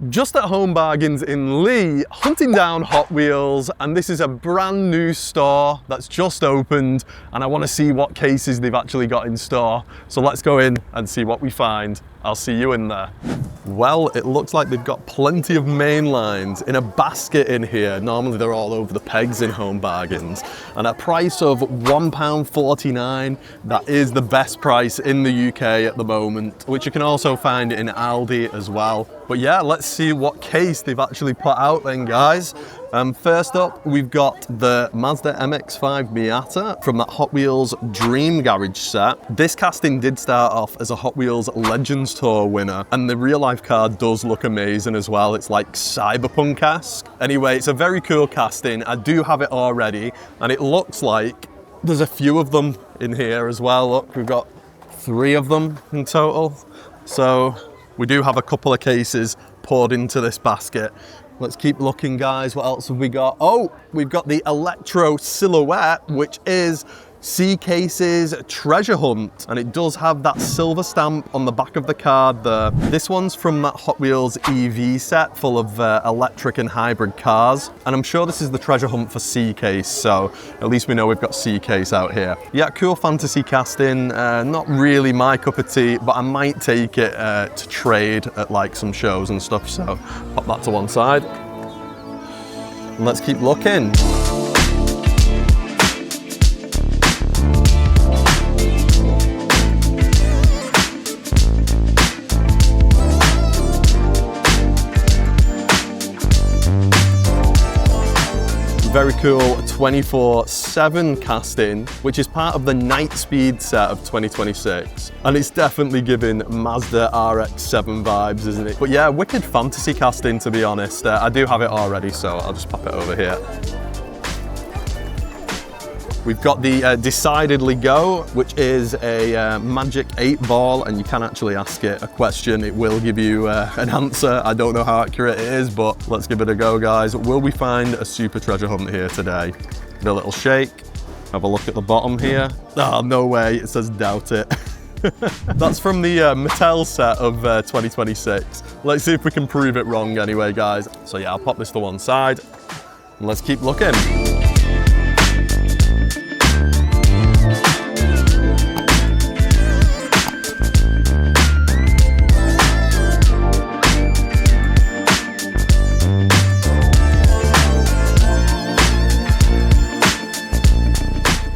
Just at Home Bargains in Leigh, hunting down Hot Wheels, and this is a brand new store that's just opened, and I want to see what cases they've actually got in store. So let's go in and see what we find. I'll see you in there. Well, it looks like they've got plenty of main lines in a basket in here. Normally they're all over the pegs in Home Bargains. And at a price of £1.49, that is the best price in the UK at the moment, which you can also find in Aldi as well. But yeah, let's see what case they've actually put out then, guys. First up, we've got the Mazda MX-5 Miata from that Hot Wheels Dream Garage set. This casting did start off as a Hot Wheels Legends Tour winner, and the real life car does look amazing as well. It's like cyberpunk-esque. Anyway, it's a very cool casting. I do have it already, and it looks like there's a few of them in here as well. Look, we've got 3 of them in total. So we do have a couple of cases poured into this basket. Let's keep looking, guys. What else have we got? Oh, we've got the Electro Silhouette, which is C-Case's treasure hunt, and it does have that silver stamp on the back of the card there. This one's from that Hot Wheels EV set full of electric and hybrid cars, and I'm sure this is the treasure hunt for C-Case, so at least we know we've got C-Case out here. Yeah, cool fantasy casting, not really my cup of tea, but I might take it to trade at like some shows and stuff, so pop that to one side. And let's keep looking. Very cool 24/7 casting, which is part of the Night Speed set of 2026. And it's definitely giving Mazda RX-7 vibes, isn't it? But yeah, wicked fantasy casting, to be honest. I do have it already, so I'll just pop it over here. We've got the Decidedly Go, which is a magic 8-ball, and you can actually ask it a question. It will give you an answer. I don't know how accurate it is, but let's give it a go, guys. Will we find a super treasure hunt here today? Give it a little shake. Have a look at the bottom here. Oh, no way. It says doubt it. That's from the Mattel set of 2026. Let's see if we can prove it wrong anyway, guys. So yeah, I'll pop this to one side, and let's keep looking.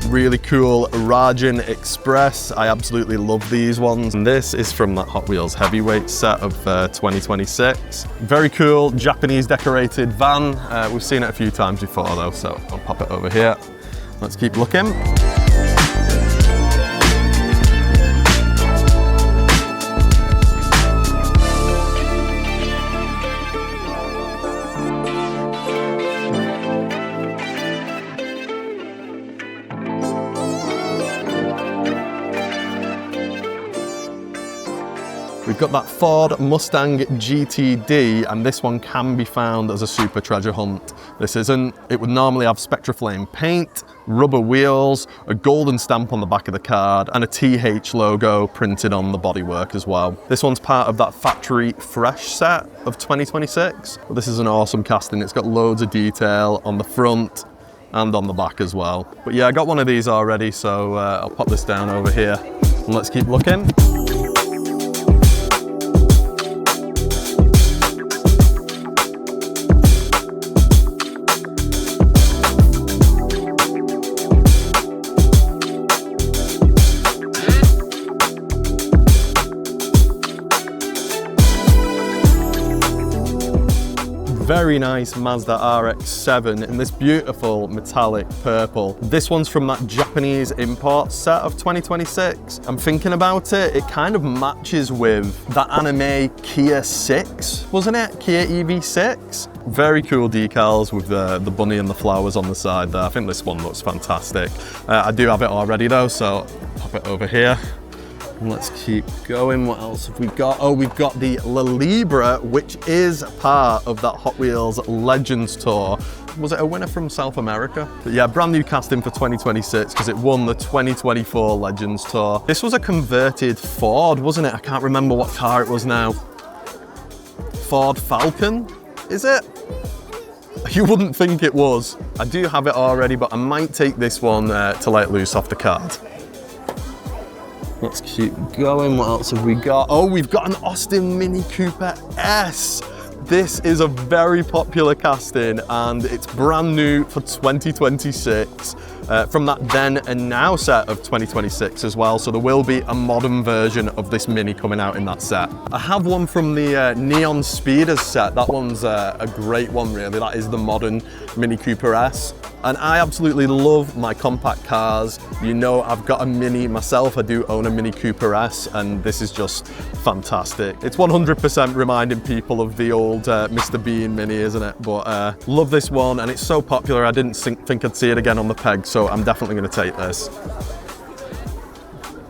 Really cool Rajan Express. I absolutely love these ones. And this is from that Hot Wheels Heavyweight set of 2026. Very cool Japanese decorated van. We've seen it a few times before though, so I'll pop it over here. Let's keep looking. We've got that Ford Mustang GTD, and this one can be found as a super treasure hunt. This isn't. It would normally have Spectraflame paint, rubber wheels, a golden stamp on the back of the card, and a TH logo printed on the bodywork as well. This one's part of that Factory Fresh set of 2026. But this is an awesome casting. It's got loads of detail on the front and on the back as well. But yeah, I got one of these already, so I'll pop this down over here and let's keep looking. Very nice Mazda RX-7 in this beautiful metallic purple. This one's from that Japanese import set of 2026. I'm thinking about it, it kind of matches with that anime Kia 6, wasn't it? Kia EV6. Very cool decals with the bunny and the flowers on the side there. I think this one looks fantastic. I do have it already though, so pop it over here. Let's keep going. What else have we got? Oh, we've got the La Libra, which is part of that Hot Wheels Legends Tour. Was it a winner from South America? But yeah, brand new casting for 2026 because it won the 2024 Legends Tour. This was a converted Ford, wasn't it? I can't remember what car it was now. Ford Falcon, is it? You wouldn't think it was. I do have it already, but I might take this one to let loose off the card. Let's keep going. What else have we got? Oh, we've got an Austin Mini Cooper S. This is a very popular casting and it's brand new for 2026 from that then and now set of 2026 as well. So there will be a modern version of this Mini coming out in that set. I have one from the Neon Speeders set. That one's a great one really. That is the modern Mini Cooper S. And I absolutely love my compact cars. You know, I've got a Mini myself. I do own a Mini Cooper S, and this is just fantastic. It's 100% reminding people of the old Mr. Bean Mini, isn't it? But love this one, and it's so popular, I didn't think I'd see it again on the peg, so I'm definitely gonna take this.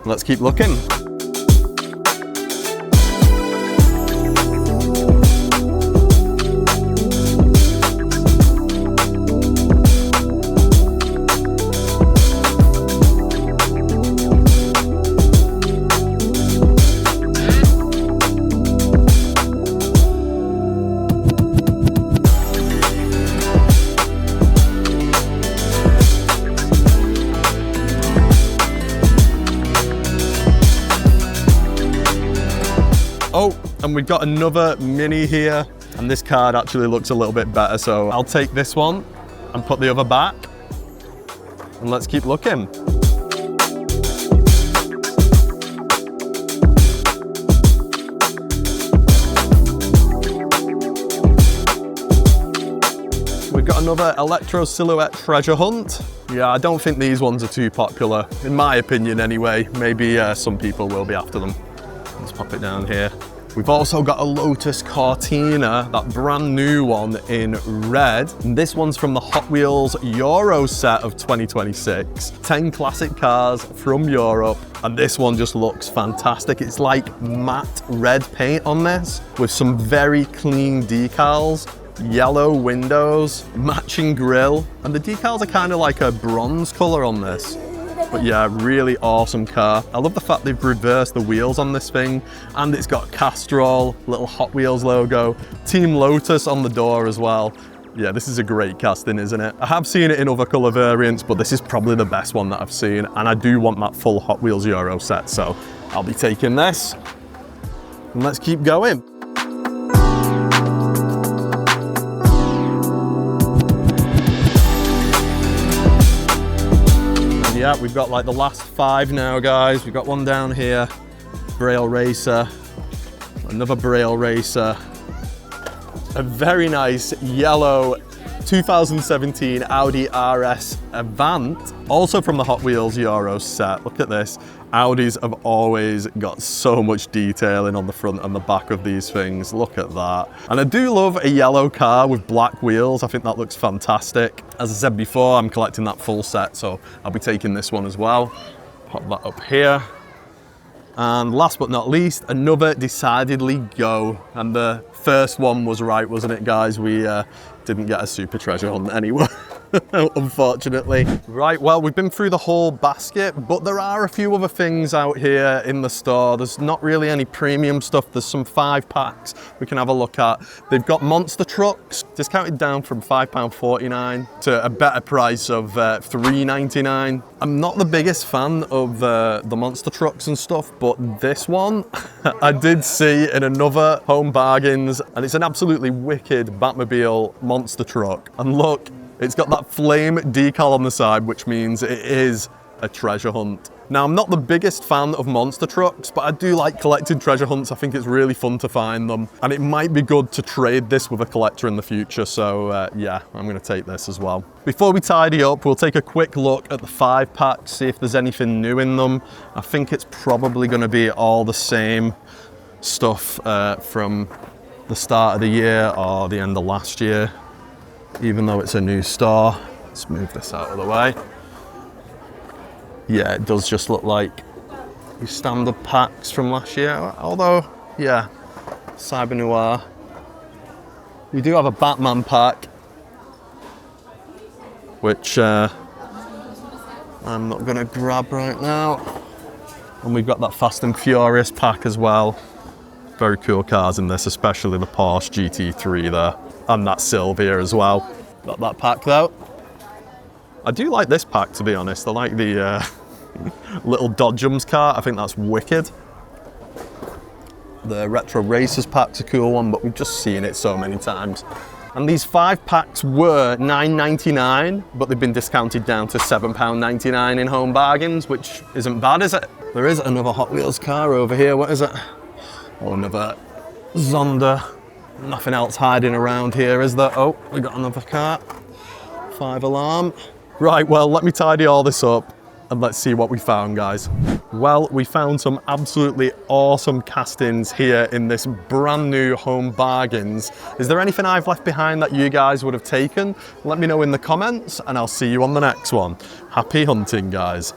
Let's keep looking. Oh, and we've got another Mini here, and this card actually looks a little bit better, so I'll take this one and put the other back, and let's keep looking. We've got another Electro Silhouette Treasure Hunt. Yeah, I don't think these ones are too popular, in my opinion anyway. Maybe some people will be after them. Let's pop it down here. We've also got a Lotus Cortina, that brand new one in red. And this one's from the Hot Wheels Euro set of 2026. 10 classic cars from Europe, and this one just looks fantastic. It's like matte red paint on this with some very clean decals, yellow windows, matching grille, and the decals are kind of like a bronze color on this. But yeah, really awesome car. I love the fact they've reversed the wheels on this thing, and it's got Castrol, little Hot Wheels logo, Team Lotus on the door as well. Yeah, this is a great casting, isn't it? I have seen it in other color variants, but this is probably the best one that I've seen, and I do want that full Hot Wheels Euro set, so I'll be taking this. And let's keep going. Yeah, we've got like the last 5 now, guys. We've got one down here, Braille Racer, another Braille Racer, a very nice yellow 2017 Audi RS Avant, also from the Hot Wheels Euro set. Look at this. Audis have always got so much detailing on the front and the back of these things. Look at that. And I do love a yellow car with black wheels. I think that looks fantastic. As I said before, I'm collecting that full set, so I'll be taking this one as well. Pop that up here. And last but not least, another decidedly go. And the first one was right, wasn't it, guys? We didn't get a super treasure hunt anyway, unfortunately. Right, well, we've been through the whole basket, but there are a few other things out here in the store. There's not really any premium stuff. There's some 5-packs we can have a look at. They've got monster trucks, discounted down from £5.49 to a better price of £3.99. I'm not the biggest fan of the monster trucks and stuff, but this one I did see in another Home Bargains, and it's an absolutely wicked Batmobile monster truck. And look, it's got that flame decal on the side, which means it is a treasure hunt. Now, I'm not the biggest fan of monster trucks, but I do like collecting treasure hunts. I think it's really fun to find them, and it might be good to trade this with a collector in the future. So yeah, I'm gonna take this as well. Before we tidy up, we'll take a quick look at the 5-packs, see if there's anything new in them. I think it's probably gonna be all the same stuff from the start of the year or the end of last year, even though it's a new store. Let's move this out of the way. Yeah, it does just look like your standard packs from last year, although, yeah, Cyber Noir. We do have a Batman pack, which I'm not gonna grab right now. And we've got that Fast and Furious pack as well. Very cool cars in this, especially the Porsche GT3 there. And that Sylvia as well. Got that pack though. I do like this pack, to be honest. I like the little Dodgems car. I think that's wicked. The Retro Racers pack's a cool one, but we've just seen it so many times. And these 5 packs were £9.99, but they've been discounted down to £7.99 in home bargains, which isn't bad, is it? There is another Hot Wheels car over here. What is it? Oh, another Zonda. Nothing else hiding around here, is there? Oh, we got another car. 5 alarm. Right, well, let me tidy all this up and let's see what we found, guys. Well, we found some absolutely awesome castings here in this brand new home bargains. Is there anything I've left behind that you guys would have taken? Let me know in the comments and I'll see you on the next one. Happy hunting, guys.